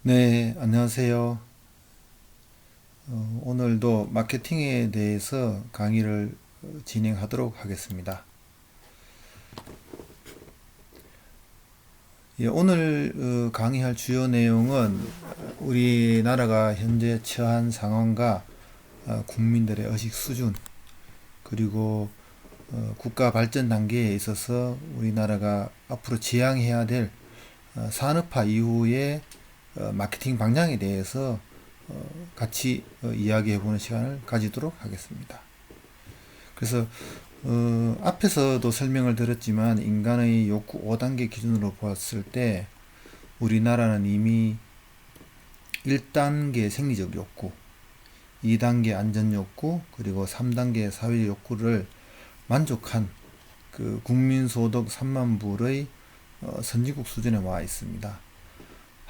네, 안녕하세요. 오늘도 마케팅에 대해서 강의를 진행하도록 하겠습니다. 예, 오늘 강의할 주요 내용은 우리나라가 현재 처한 상황과 국민들의 의식 수준, 그리고 국가 발전 단계에 있어서 우리나라가 앞으로 지향해야 될 산업화 이후의 마케팅 방향에 대해서 같이 이야기해보는 시간을 가지도록 하겠습니다. 그래서 앞에서도 설명을 드렸지만 인간의 욕구 5단계 기준으로 보았을 때 우리나라는 이미 1단계 생리적 욕구, 2단계 안전 욕구, 그리고 3단계 사회 욕구를 만족한 그 국민소득 3만 불의 선진국 수준에 와 있습니다.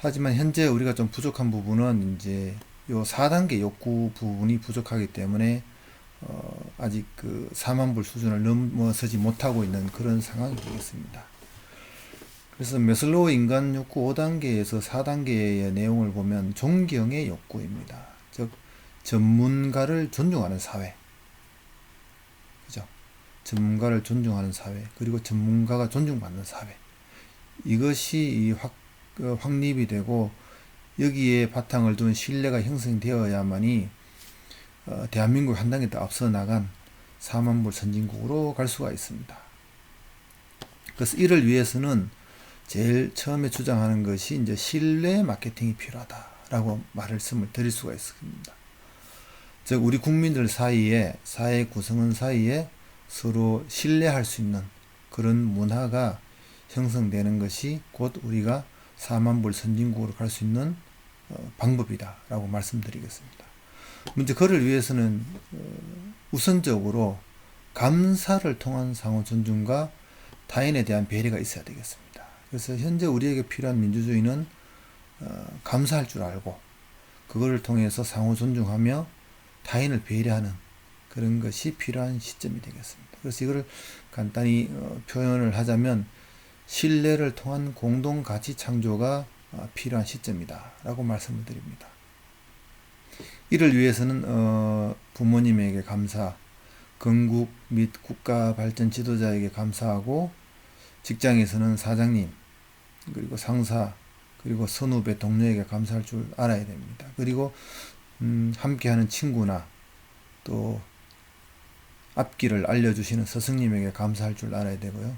하지만 현재 우리가 좀 부족한 부분은 이제 요 4단계 욕구 부분이 부족하기 때문에 아직 그 4만 불 수준을 넘어서지 못하고 있는 그런 상황이 되겠습니다. 그래서 메슬로우 인간 욕구 5단계에서 4단계의 내용을 보면 존경의 욕구입니다. 즉 전문가를 존중하는 사회, 그죠? 전문가를 존중하는 사회, 그리고 전문가가 존중받는 사회. 이것이 확립이 되고 여기에 바탕을 둔 신뢰가 형성되어야만이 대한민국 한 단계 더 앞서 나간 4만 불 선진국으로 갈 수가 있습니다. 그래서 이를 위해서는 제일 처음에 주장하는 것이 이제 신뢰 마케팅이 필요하다라고 말씀을 드릴 수가 있습니다. 즉 우리 국민들 사이에, 사회 구성원 사이에 서로 신뢰할 수 있는 그런 문화가 형성되는 것이 곧 우리가 4만 불 선진국으로 갈 수 있는 방법이다라고 말씀드리겠습니다. 먼저 그를 위해서는 우선적으로 감사를 통한 상호 존중과 타인에 대한 배려가 있어야 되겠습니다. 그래서 현재 우리에게 필요한 민주주의는 감사할 줄 알고 그거를 통해서 상호 존중하며 타인을 배려하는 그런 것이 필요한 시점이 되겠습니다. 그래서 이걸 간단히 표현을 하자면 신뢰를 통한 공동가치 창조가 필요한 시점이다 라고 말씀을 드립니다. 이를 위해서는 부모님에게 감사, 건국 및 국가 발전 지도자에게 감사하고 직장에서는 사장님, 그리고 상사, 그리고 선후배 동료에게 감사할 줄 알아야 됩니다. 그리고 함께하는 친구나 또 앞길을 알려주시는 스승님에게 감사할 줄 알아야 되고요.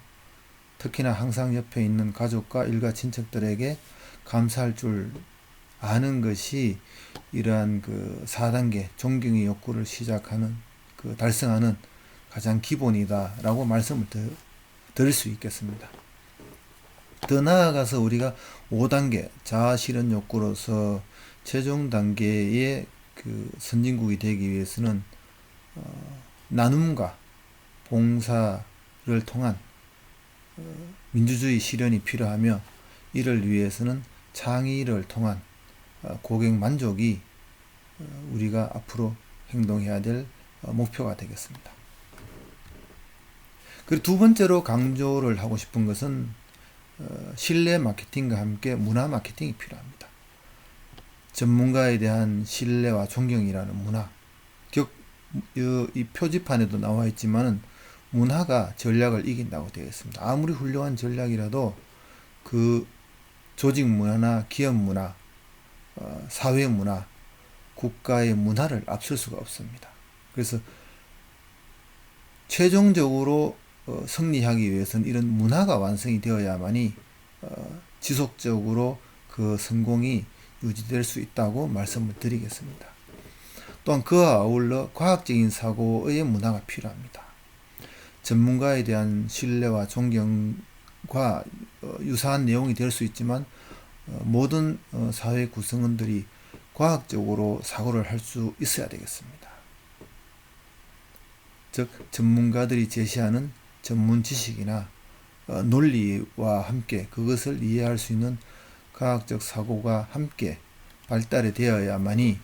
특히나 항상 옆에 있는 가족과 일가 친척들에게 감사할 줄 아는 것이 이러한 그 4단계 존경의 욕구를 시작하는 달성하는 가장 기본이다라고 말씀을 드릴 수 있겠습니다. 더 나아가서 우리가 5단계 자아 실현 욕구로서 최종 단계의 그 선진국이 되기 위해서는 나눔과 봉사를 통한 민주주의 실현이 필요하며 이를 위해서는 창의를 통한 고객 만족이 우리가 앞으로 행동해야 될 목표가 되겠습니다. 그리고 두 번째로 강조를 하고 싶은 것은 신뢰 마케팅과 함께 문화 마케팅이 필요합니다. 전문가에 대한 신뢰와 존경이라는 문화. 이 표지판에도 나와 있지만 문화가 전략을 이긴다고 되어 있습니다. 아무리 훌륭한 전략이라도 그 조직 문화나 기업 문화, 사회 문화, 국가의 문화를 앞설 수가 없습니다. 그래서 최종적으로 승리하기 위해서는 이런 문화가 완성이 되어야만이 지속적으로 그 성공이 유지될 수 있다고 말씀을 드리겠습니다. 또한 그와 아울러 과학적인 사고의 문화가 필요합니다. 전문가에 대한 신뢰와 존경과 유사한 내용이 될 수 있지만 모든 사회 구성원들이 과학적으로 사고를 할 수 있어야 되겠습니다. 즉 전문가들이 제시하는 전문 지식이나 논리와 함께 그것을 이해할 수 있는 과학적 사고가 함께 발달이 되어야만이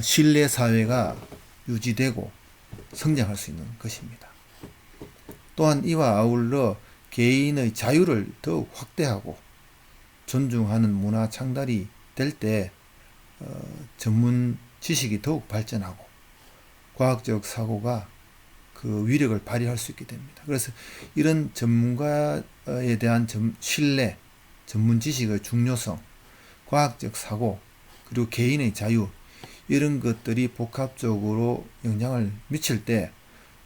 신뢰 사회가 유지되고 성장할 수 있는 것입니다. 또한 이와 아울러 개인의 자유를 더욱 확대하고 존중하는 문화 창달이 될 때 전문 지식이 더욱 발전하고 과학적 사고가 그 위력을 발휘할 수 있게 됩니다. 그래서 이런 전문가에 대한 신뢰, 전문 지식의 중요성, 과학적 사고, 그리고 개인의 자유, 이런 것들이 복합적으로 영향을 미칠 때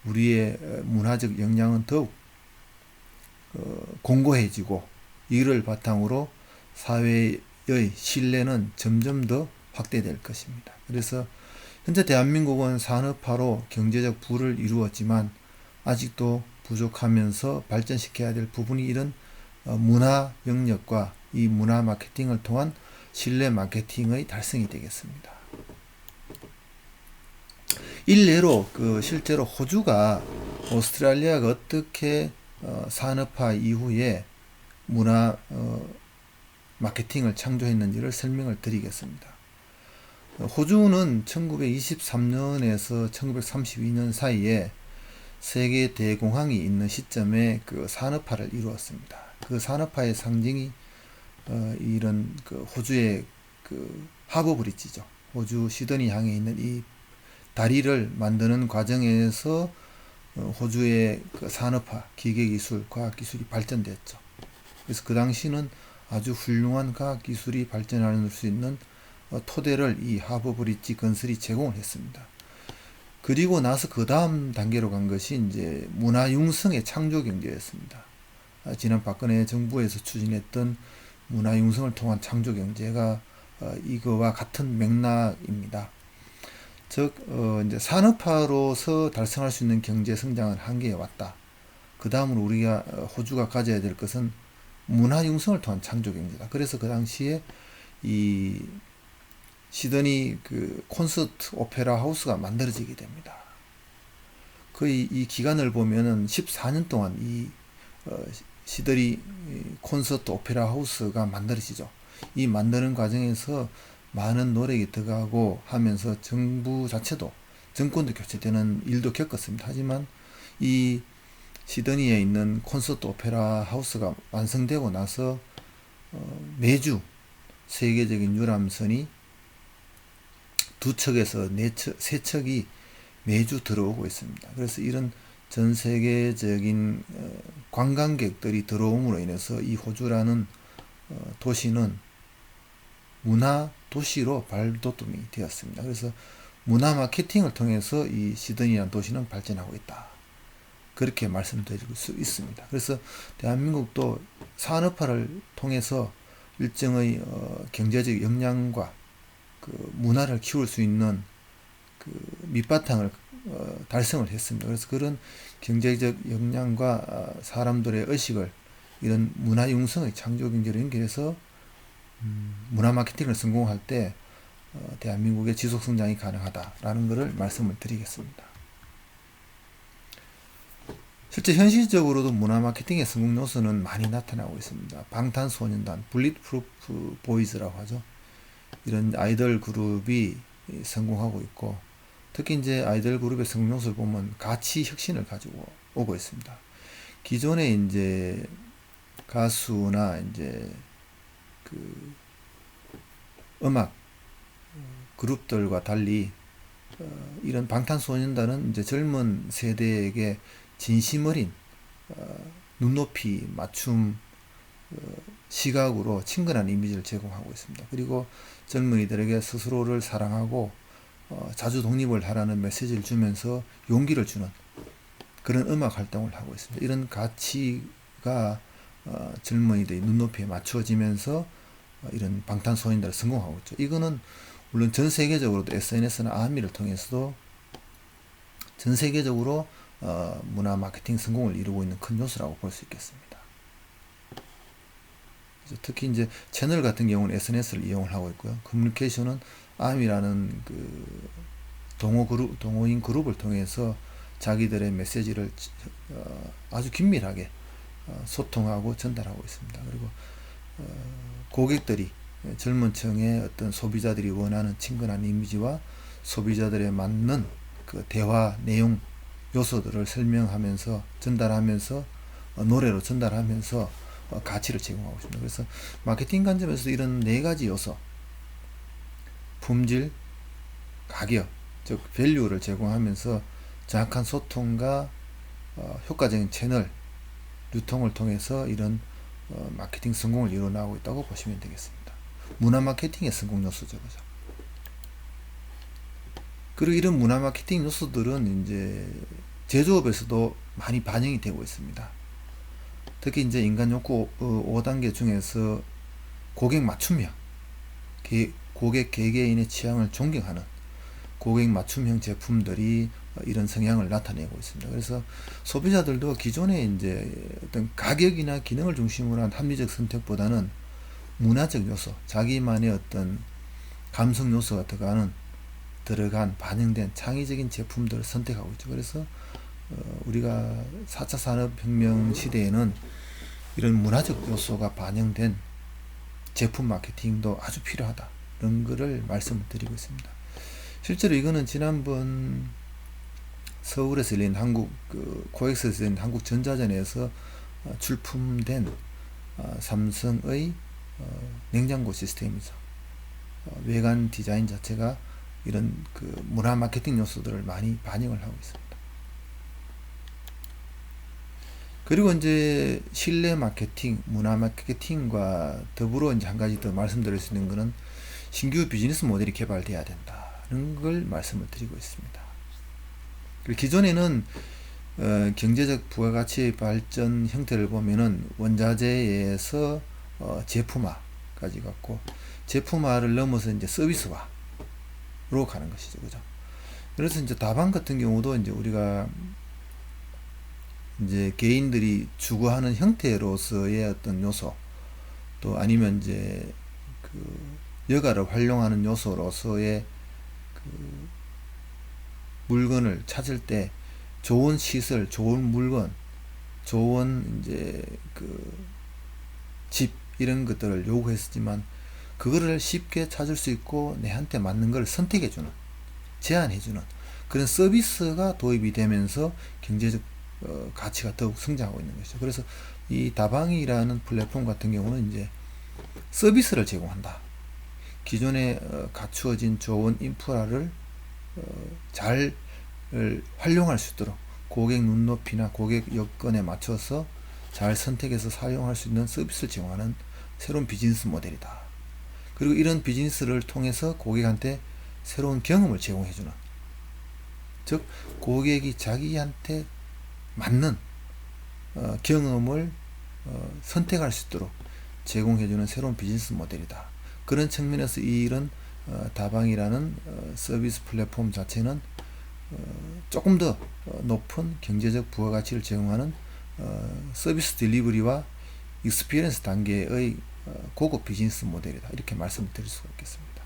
우리의 문화적 역량은 더욱 공고해지고, 이를 바탕으로 사회의 신뢰는 점점 더 확대될 것입니다. 그래서 현재 대한민국은 산업화로 경제적 부를 이루었지만 아직도 부족하면서 발전시켜야 될 부분이 이런 문화 영역과 이 문화 마케팅을 통한 신뢰 마케팅의 달성이 되겠습니다. 일례로 실제로 호주가 오스트레일리아가 어떻게 산업화 이후에 문화 마케팅을 창조했는지를 설명을 드리겠습니다. 호주는 1923년에서 1932년 사이에 세계 대공황이 있는 시점에 그 산업화를 이루었습니다. 그 산업화의 상징이 이런 호주의 하버 브릿지죠. 호주 시드니 향해 있는 이 다리를 만드는 과정에서 호주의 산업화, 기계기술, 과학기술이 발전됐죠. 그래서 그 당시는 아주 훌륭한 과학기술이 발전할 수 있는 토대를 이 하버 브릿지 건설이 제공을 했습니다. 그리고 나서 그 다음 단계로 간 것이 이제 문화융성의 창조 경제였습니다. 지난 박근혜 정부에서 추진했던 문화융성을 통한 창조 경제가 이거와 같은 맥락입니다. 즉, 이제 산업화로서 달성할 수 있는 경제 성장은 한계에 왔다. 그 다음으로 우리가 호주가 가져야 될 것은 문화융성을 통한 창조 경제다. 그래서 그 당시에 이 시드니 콘서트 오페라 하우스가 만들어지게 됩니다. 거의 이 기간을 보면은 14년 동안 이 시드니 콘서트 오페라 하우스가 만들어지죠. 이 만드는 과정에서 많은 노력이 들어가고 하면서 정부 자체도 정권도 교체되는 일도 겪었습니다. 하지만 이 시드니에 있는 콘서트 오페라 하우스가 완성되고 나서 매주 세계적인 유람선이 두 척에서 세 척이 매주 들어오고 있습니다. 그래서 이런 전 세계적인 관광객들이 들어옴으로 인해서 이 호주라는 도시는 문화 도시로 발돋움이 되었습니다. 그래서 문화 마케팅을 통해서 이 시드니라는 도시는 발전하고 있다. 그렇게 말씀드릴 수 있습니다. 그래서 대한민국도 산업화를 통해서 일정의 경제적 역량과 문화를 키울 수 있는 밑바탕을 달성을 했습니다. 그래서 그런 경제적 역량과 사람들의 의식을 이런 문화융성의 창조경제로 연결해서 문화 마케팅을 성공할 때 대한민국의 지속성장이 가능하다라는 것을 말씀을 드리겠습니다. 실제 현실적으로도 문화 마케팅의 성공 요소는 많이 나타나고 있습니다. 방탄소년단, 블리트프루프 보이즈라고 하죠. 이런 아이돌 그룹이 성공하고 있고, 특히 이제 아이돌 그룹의 성공 요소를 보면 가치 혁신을 가지고 오고 있습니다. 기존에 이제 가수나 이제 음악 그룹들과 달리 이런 방탄소년단은 이제 젊은 세대에게 진심 어린 눈높이 맞춤 시각으로 친근한 이미지를 제공하고 있습니다. 그리고 젊은이들에게 스스로를 사랑하고 자주 독립을 하라는 메시지를 주면서 용기를 주는 그런 음악 활동을 하고 있습니다. 이런 가치가 젊은이들의 눈높이에 맞추어지면서 이런 방탄소년단을 성공하고 있죠. 이거는 물론 전 세계적으로도 SNS나 아미를 통해서도 전 세계적으로 문화 마케팅 성공을 이루고 있는 큰 요소라고 볼 수 있겠습니다. 특히 이제 채널 같은 경우는 SNS를 이용을 하고 있고요. 커뮤니케이션은 아미라는 동호인 그룹을 통해서 자기들의 메시지를 아주 긴밀하게 소통하고 전달하고 있습니다. 그리고 고객들이 젊은 층의 어떤 소비자들이 원하는 친근한 이미지와 소비자들에 맞는 대화 내용 요소들을 설명하면서 전달하면서 노래로 전달하면서 가치를 제공하고 있습니다. 그래서 마케팅 관점에서 이런 네 가지 요소, 품질, 가격, 즉 밸류를 제공하면서 정확한 소통과 효과적인 채널, 유통을 통해서 이런 마케팅 성공을 이뤄나가고 있다고 보시면 되겠습니다. 문화 마케팅의 성공 요소죠, 그죠? 그리고 이런 문화 마케팅 요소들은 이제 제조업에서도 많이 반영이 되고 있습니다. 특히 이제 인간 욕구 5단계 중에서 고객 맞춤형, 고객 개개인의 취향을 존경하는 고객 맞춤형 제품들이 이런 성향을 나타내고 있습니다. 그래서 소비자들도 기존에 이제 어떤 가격이나 기능을 중심으로 한 합리적 선택보다는 문화적 요소, 자기만의 어떤 감성 요소가 들어간 반영된 창의적인 제품들을 선택하고 있죠. 그래서 우리가 4차 산업혁명 시대에는 이런 문화적 요소가 반영된 제품 마케팅도 아주 필요하다. 이런 거를 말씀을 드리고 있습니다. 실제로 이거는 지난번 서울에서 열린 코엑스에서 열린 한국전자전에서 출품된 삼성의 냉장고 시스템이죠. 외관 디자인 자체가 이런 문화 마케팅 요소들을 많이 반영을 하고 있습니다. 그리고 이제 실내 마케팅, 문화 마케팅과 더불어 이제 한 가지 더 말씀드릴 수 있는 것은 신규 비즈니스 모델이 개발돼야 된다는 걸 말씀을 드리고 있습니다. 기존에는 경제적 부가가치 발전 형태를 보면은 원자재에서 제품화까지 갔고, 제품화를 넘어서 이제 서비스화로 가는 것이죠, 그죠? 그래서 이제 다방 같은 경우도 이제 우리가 이제 개인들이 추구하는 형태로서의 어떤 요소, 또 아니면 이제 여가를 활용하는 요소로서의 물건을 찾을 때 좋은 시설, 좋은 물건, 좋은 이제 집 이런 것들을 요구했지만 그거를 쉽게 찾을 수 있고 내한테 맞는 걸 선택해주는, 제안해주는 그런 서비스가 도입이 되면서 경제적 가치가 더욱 성장하고 있는 것이죠. 그래서 이 다방이라는 플랫폼 같은 경우는 이제 서비스를 제공한다. 기존에 갖추어진 좋은 인프라를 잘 활용할 수 있도록 고객 눈높이나 고객 여건에 맞춰서 잘 선택해서 사용할 수 있는 서비스를 제공하는 새로운 비즈니스 모델이다. 그리고 이런 비즈니스를 통해서 고객한테 새로운 경험을 제공해주는, 즉 고객이 자기한테 맞는 경험을 선택할 수 있도록 제공해주는 새로운 비즈니스 모델이다. 그런 측면에서 이런 다방이라는 서비스 플랫폼 자체는 조금 더 높은 경제적 부가가치를 제공하는 서비스 딜리버리와 익스피리언스 단계의 고급 비즈니스 모델이다. 이렇게 말씀을 드릴 수가 있겠습니다.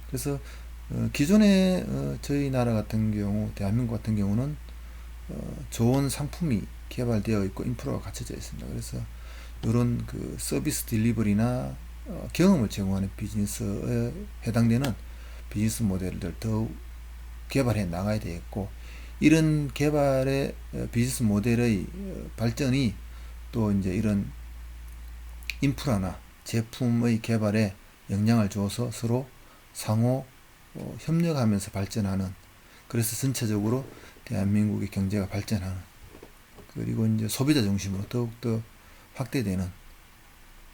그래서 기존에 저희 나라 같은 경우, 대한민국 같은 경우는 좋은 상품이 개발되어 있고 인프라가 갖춰져 있습니다. 그래서 이런 서비스 딜리버리나 경험을 제공하는 비즈니스에 해당되는 비즈니스 모델들 더욱 개발해 나가야 되겠고, 이런 개발의 비즈니스 모델의 발전이 또 이제 이런 인프라나 제품의 개발에 영향을 줘서 서로 상호 협력하면서 발전하는, 그래서 전체적으로 대한민국의 경제가 발전하는, 그리고 이제 소비자 중심으로 더욱더 확대되는,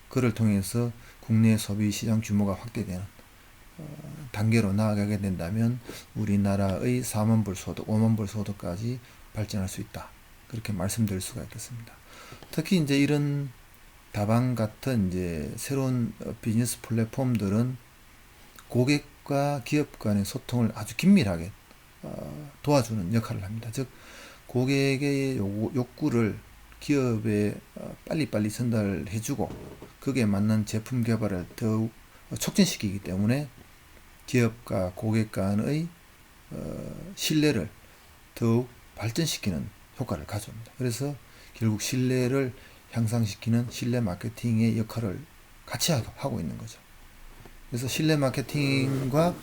그를 통해서 국내 소비 시장 규모가 확대되는 단계로 나아가게 된다면 우리나라의 4만 불 소득, 5만 불 소득까지 발전할 수 있다. 그렇게 말씀드릴 수가 있겠습니다. 특히 이제 이런 다방 같은 이제 새로운 비즈니스 플랫폼들은 고객과 기업 간의 소통을 아주 긴밀하게 도와주는 역할을 합니다. 즉 고객의 욕구를 기업에 빨리빨리 전달해주고 거기에 맞는 제품 개발을 더욱 촉진시키기 때문에 기업과 고객 간의 신뢰를 더욱 발전시키는 효과를 가져옵니다. 그래서 결국 신뢰를 향상시키는 신뢰 마케팅의 역할을 같이 하고 있는 거죠. 그래서 신뢰 마케팅과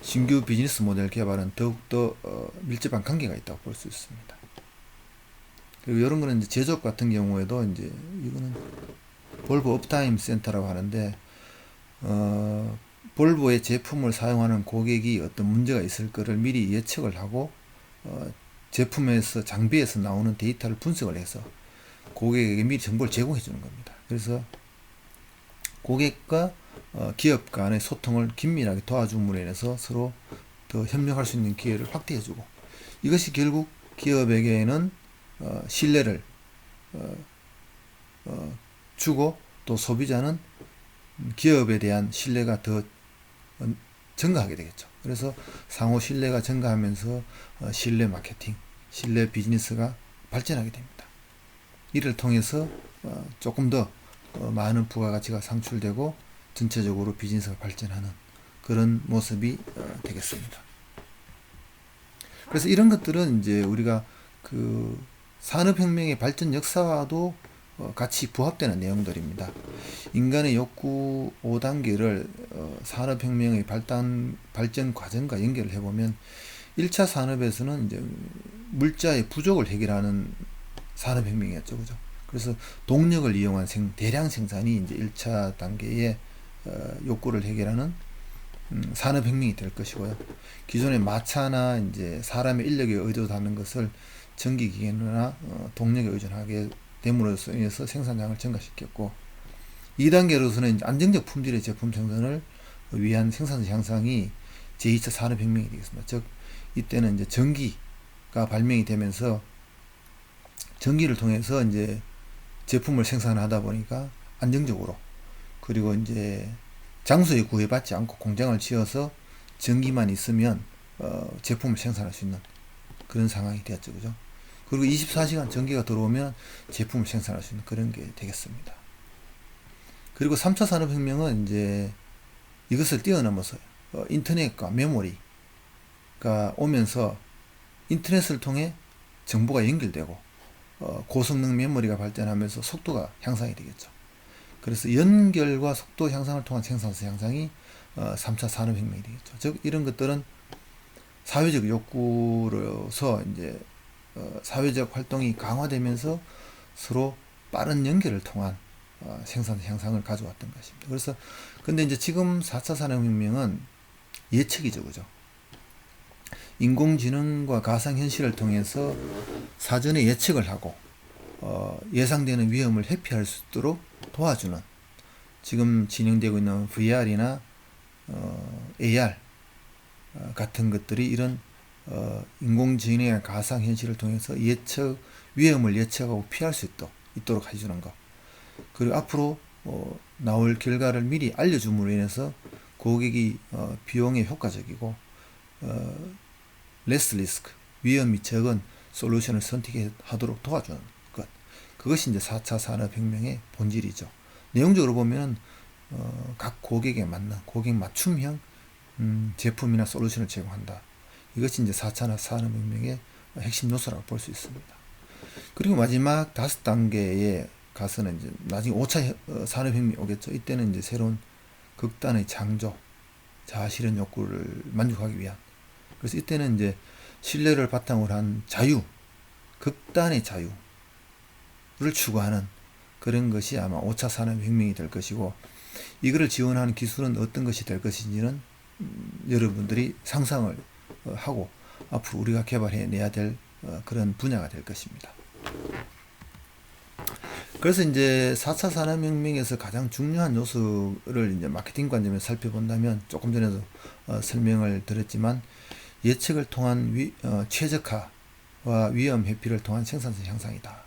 신규 비즈니스 모델 개발은 더욱더 밀접한 관계가 있다고 볼 수 있습니다. 그리고 이런 거는 이제 제조업 같은 경우에도 이제 이거는 볼보 업타임 센터라고 하는데 볼보의 제품을 사용하는 고객이 어떤 문제가 있을 거를 미리 예측을 하고 제품에서 장비에서 나오는 데이터를 분석을 해서 고객에게 미리 정보를 제공해 주는 겁니다. 그래서 고객과 기업 간의 소통을 긴밀하게 도와줌으로 인해서 서로 더 협력할 수 있는 기회를 확대해 주고, 이것이 결국 기업에게는 신뢰를 주고, 또 소비자는 기업에 대한 신뢰가 더 증가하게 되겠죠. 그래서 상호 신뢰가 증가하면서 신뢰 마케팅, 신뢰 비즈니스가 발전하게 됩니다. 이를 통해서 조금 더 많은 부가가치가 창출되고 전체적으로 비즈니스가 발전하는 그런 모습이 되겠습니다. 그래서 이런 것들은 이제 우리가 그 산업혁명의 발전 역사와도 같이 부합되는 내용들입니다. 인간의 욕구 5단계를 산업혁명의 발전 과정과 연결을 해보면 1차 산업에서는 이제 물자의 부족을 해결하는 산업혁명이었죠. 그죠? 그래서 동력을 이용한 대량 생산이 이제 1차 단계의 욕구를 해결하는 산업혁명이 될 것이고요. 기존의 마차나 이제 사람의 인력에 의존하는 것을 전기기계나 동력에 의존하게 됨으로써 인해서 생산량을 증가시켰고, 2단계로서는 안정적 품질의 제품 생산을 위한 생산성 향상이 제2차 산업혁명이 되겠습니다. 즉, 이때는 이제 전기가 발명이 되면서 전기를 통해서 이제 제품을 생산하다 보니까 안정적으로, 그리고 이제 장소에 구애받지 않고 공장을 지어서 전기만 있으면 제품을 생산할 수 있는 그런 상황이 되었죠. 그죠? 그리고 24시간 전기가 들어오면 제품을 생산할 수 있는 그런 게 되겠습니다. 그리고 3차 산업혁명은 이제 이것을 뛰어넘어서 인터넷과 메모리가 오면서 인터넷을 통해 정보가 연결되고 고성능 메모리가 발전하면서 속도가 향상이 되겠죠. 그래서 연결과 속도 향상을 통한 생산성 향상이 3차 산업혁명이 되겠죠. 즉, 이런 것들은 사회적 욕구로서 이제 사회적 활동이 강화되면서 서로 빠른 연결을 통한 생산성 향상을 가져왔던 것입니다. 그래서 근데 이제 지금 4차 산업혁명은 예측이죠. 그죠? 인공지능과 가상현실을 통해서 사전에 예측을 하고 예상되는 위험을 회피할 수 있도록 도와주는, 지금 진행되고 있는 VR이나 AR 같은 것들이 이런 인공지능의 가상현실을 통해서 위험을 예측하고 피할 수 있도록 해주는 것, 그리고 앞으로 나올 결과를 미리 알려줌으로 인해서 고객이 비용에 효과적이고 레스 리스크, 위험이 적은 솔루션을 선택하도록 도와주는 것, 그것이 이제 4차 산업혁명의 본질이죠. 내용적으로 보면 각 고객에 맞는 고객 맞춤형 제품이나 솔루션을 제공한다. 이것이 이제 4차 산업혁명의 핵심 요소라고 볼 수 있습니다. 그리고 마지막 5단계에 가서는 이제 나중에 5차 산업혁명이 오겠죠. 이때는 이제 새로운 극단의 창조, 자아실현 욕구를 만족하기 위한, 그래서 이때는 이제 신뢰를 바탕으로 한 극단의 자유를 추구하는 그런 것이 아마 5차 산업혁명이 될 것이고, 이거를 지원하는 기술은 어떤 것이 될 것인지는 여러분들이 상상을 하고 앞으로 우리가 개발해내야 될 그런 분야가 될 것입니다. 그래서 이제 4차 산업혁명에서 가장 중요한 요소를 이제 마케팅 관점에서 살펴본다면, 조금 전에도 설명을 드렸지만 예측을 통한 최적화와 위험 회피를 통한 생산성 향상이다.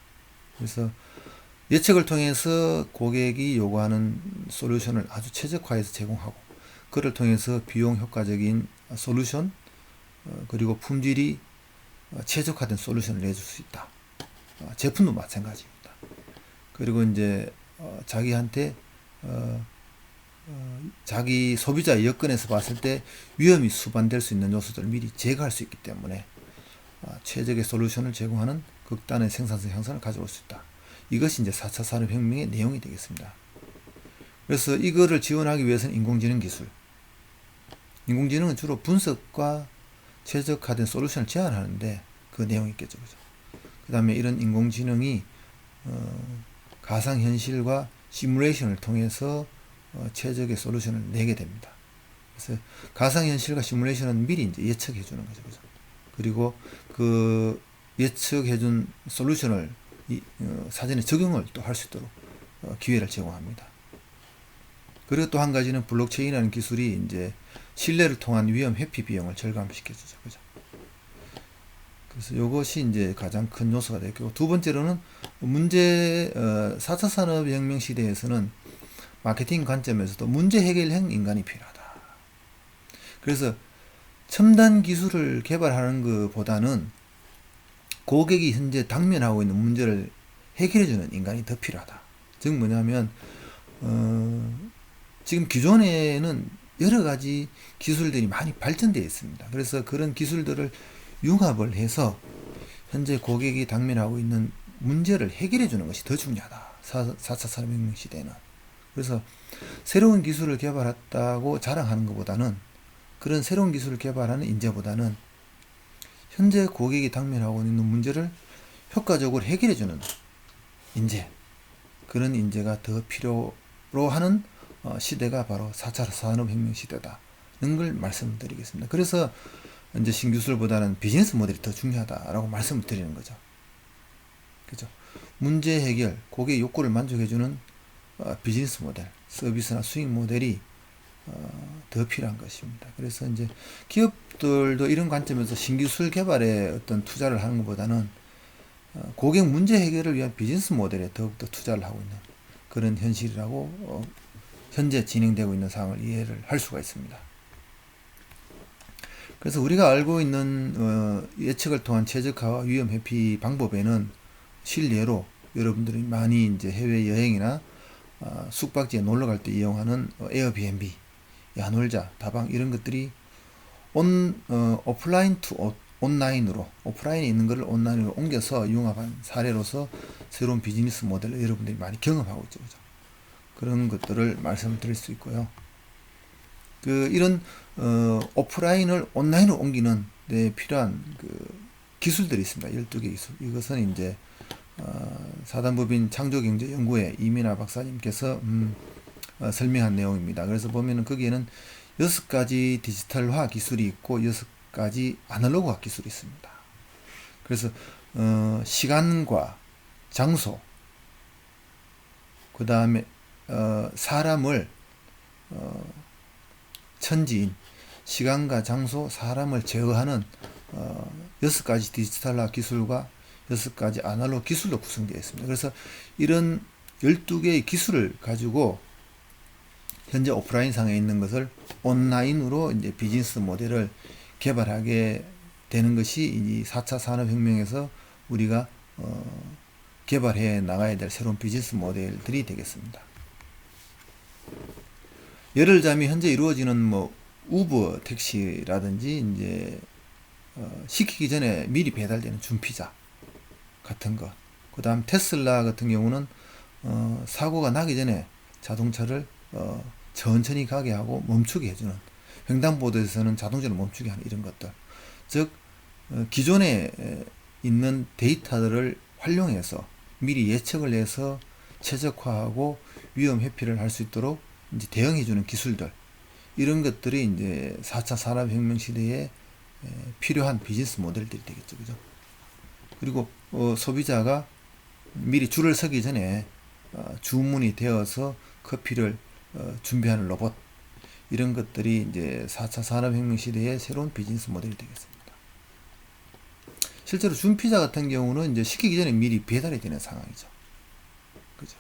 그래서 예측을 통해서 고객이 요구하는 솔루션을 아주 최적화해서 제공하고, 그를 통해서 비용 효과적인 솔루션, 그리고 품질이 최적화된 솔루션을 내줄 수 있다. 제품도 마찬가지입니다. 그리고 이제 자기한테 자기 소비자의 여건에서 봤을 때 위험이 수반될 수 있는 요소들을 미리 제거할 수 있기 때문에 최적의 솔루션을 제공하는 극단의 생산성 향상을 가져올 수 있다. 이것이 이제 4차 산업혁명의 내용이 되겠습니다. 그래서 이거를 지원하기 위해서는 인공지능 기술, 인공지능은 주로 분석과 최적화된 솔루션을 제안하는데 그 내용이 있겠죠. 그죠? 그 다음에 이런 인공지능이 가상현실과 시뮬레이션을 통해서 최적의 솔루션을 내게 됩니다. 그래서 가상현실과 시뮬레이션은 미리 이제 예측해 주는 거죠. 그죠? 그리고 그 예측해 준 솔루션을 사전에 적용을 또 할 수 있도록 기회를 제공합니다. 그리고 또 한 가지는 블록체인이라는 기술이 이제 신뢰를 통한 위험 회피 비용을 절감시켜 주죠. 그죠? 그래서 이것이 이제 가장 큰 요소가 되겠고, 두 번째로는 4차 산업혁명 시대에서는 마케팅 관점에서도 문제 해결형 인간이 필요하다. 그래서 첨단 기술을 개발하는 것보다는 고객이 현재 당면하고 있는 문제를 해결해주는 인간이 더 필요하다. 즉 뭐냐면 지금 기존에는 여러 가지 기술들이 많이 발전되어 있습니다. 그래서 그런 기술들을 융합을 해서 현재 고객이 당면하고 있는 문제를 해결해 주는 것이 더 중요하다. 4차 산업혁명 시대에는. 그래서 새로운 기술을 개발했다고 자랑하는 것보다는, 그런 새로운 기술을 개발하는 인재보다는 현재 고객이 당면하고 있는 문제를 효과적으로 해결해 주는 인재, 그런 인재가 더 필요로 하는 시대가 바로 4차 산업혁명 시대다는 걸 말씀드리겠습니다. 그래서 이제 신기술보다는 비즈니스 모델이 더 중요하다라고 말씀을 드리는 거죠. 그죠? 문제 해결, 고객의 욕구를 만족해주는 비즈니스 모델, 서비스나 수익 모델이 더 필요한 것입니다. 그래서 이제 기업들도 이런 관점에서 신기술 개발에 어떤 투자를 하는 것보다는 고객 문제 해결을 위한 비즈니스 모델에 더욱더 투자를 하고 있는 그런 현실이라고 현재 진행되고 있는 상황을 이해를 할 수가 있습니다. 그래서 우리가 알고 있는 예측을 통한 최적화와 위험 회피 방법에는 실례로 여러분들이 많이 이제 해외 여행이나 숙박지에 놀러 갈 때 이용하는 에어비앤비, 야놀자, 다방 이런 것들이 오프라인 투 온라인으로, 오프라인에 있는 것을 온라인으로 옮겨서 융합한 사례로서 새로운 비즈니스 모델을 여러분들이 많이 경험하고 있죠. 그죠? 그런 것들을 말씀을 드릴 수 있고요. 이런 오프라인을 온라인으로 옮기는 데 필요한 기술들이 있습니다. 12개 기술. 이것은 이제 사단법인 창조경제연구회 이민아 박사님께서 설명한 내용입니다. 그래서 보면은 거기에는 6가지 디지털화 기술이 있고 6가지 아날로그화 기술이 있습니다. 그래서 시간과 장소, 그 다음에 사람을 천지인, 시간과 장소, 사람을 제어하는 6가지 디지털화 기술과 6가지 아날로그 기술로 구성되어 있습니다. 그래서 이런 12개의 기술을 가지고 현재 오프라인 상에 있는 것을 온라인으로 이제 비즈니스 모델을 개발하게 되는 것이 이 4차 산업혁명에서 우리가 개발해 나가야 될 새로운 비즈니스 모델들이 되겠습니다. 예를 들자면 현재 이루어지는 뭐 우버 택시라든지 이제 시키기 전에 미리 배달되는 준피자 같은 것, 그 다음 테슬라 같은 경우는 사고가 나기 전에 자동차를 천천히 가게 하고 멈추게 해주는, 횡단보도에서는 자동차를 멈추게 하는 이런 것들, 즉 기존에 있는 데이터들을 활용해서 미리 예측을 해서 최적화하고 위험 회피를 할 수 있도록 이제 대응해주는 기술들, 이런 것들이 이제 4차 산업혁명 시대에 필요한 비즈니스 모델들이 되겠죠. 그죠? 그리고 소비자가 미리 줄을 서기 전에 주문이 되어서 커피를 준비하는 로봇, 이런 것들이 이제 4차 산업혁명 시대의 새로운 비즈니스 모델이 되겠습니다. 실제로 준피자 같은 경우는 이제 시키기 전에 미리 배달이 되는 상황이죠. 그죠?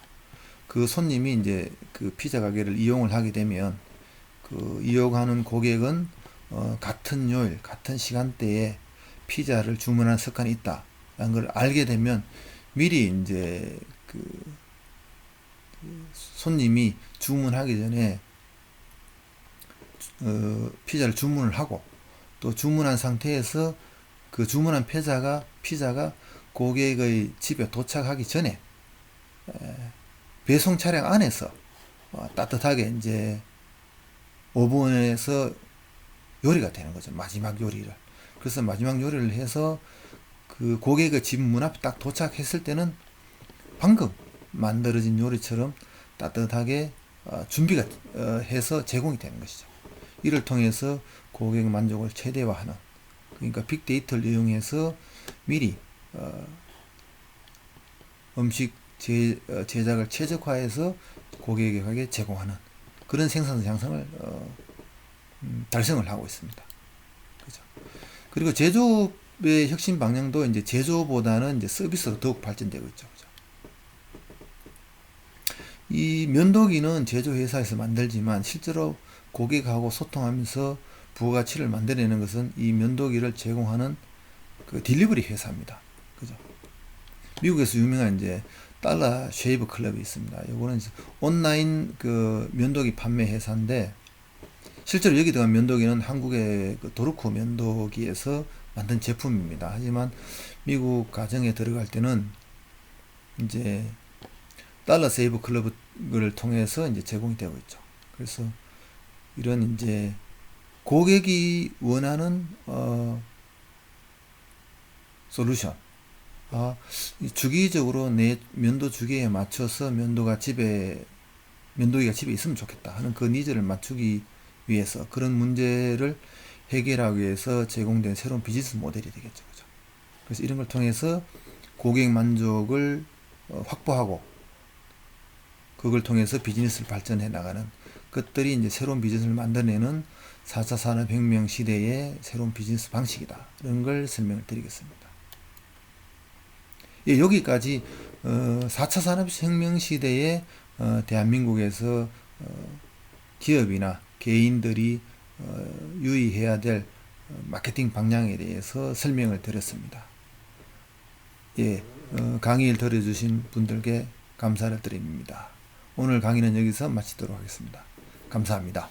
그 손님이 이제 그 피자 가게를 이용을 하게 되면 그 이용하는 고객은 같은 요일, 같은 시간대에 피자를 주문하는 습관이 있다라는 걸 알게 되면 미리 이제 그 손님이 주문하기 전에 피자를 주문을 하고, 또 주문한 상태에서 그 주문한 피자가 고객의 집에 도착하기 전에 배송 차량 안에서 따뜻하게 이제 오븐에서 요리가 되는 거죠. 마지막 요리를. 그래서 마지막 요리를 해서 그 고객의 집 문 앞에 딱 도착했을 때는 방금 만들어진 요리처럼 따뜻하게 준비가 해서 제공이 되는 것이죠. 이를 통해서 고객 만족을 최대화하는, 그러니까 빅데이터를 이용해서 미리 음식 제작을 최적화해서 고객에게 제공하는 그런 생산성 향상을 달성을 하고 있습니다. 그죠? 그리고 제조업의 혁신 방향도 이제 제조보다는 이제 서비스로 더욱 발전되고 있죠. 그죠? 이 면도기는 제조회사에서 만들지만 실제로 고객하고 소통하면서 부가가치를 만들어내는 것은 이 면도기를 제공하는 그 딜리버리 회사입니다. 그죠? 미국에서 유명한 이제 달러 쉐이브 클럽이 있습니다. 요거는 온라인 그 면도기 판매 회사인데, 실제로 여기 들어간 면도기는 한국의 그 도르코 면도기에서 만든 제품입니다. 하지만 미국 가정에 들어갈 때는 이제 달러 세이브 클럽을 통해서 이제 제공이 되고 있죠. 그래서 이런 이제 고객이 원하는 솔루션, 주기적으로 내 면도 주기에 맞춰서 면도기가 집에 있으면 좋겠다 하는 그 니즈를 맞추기 위해서, 그런 문제를 해결하기 위해서 제공된 새로운 비즈니스 모델이 되겠죠. 그죠? 그래서 이런 걸 통해서 고객 만족을 확보하고, 그걸 통해서 비즈니스를 발전해 나가는 것들이 이제 새로운 비즈니스를 만들어내는 4차 산업혁명 시대의 새로운 비즈니스 방식이다. 이런 걸 설명을 드리겠습니다. 예, 여기까지 4차 산업혁명 시대에 대한민국에서 기업이나 개인들이 유의해야 될 마케팅 방향에 대해서 설명을 드렸습니다. 예, 강의를 들어주신 분들께 감사를 드립니다. 오늘 강의는 여기서 마치도록 하겠습니다. 감사합니다.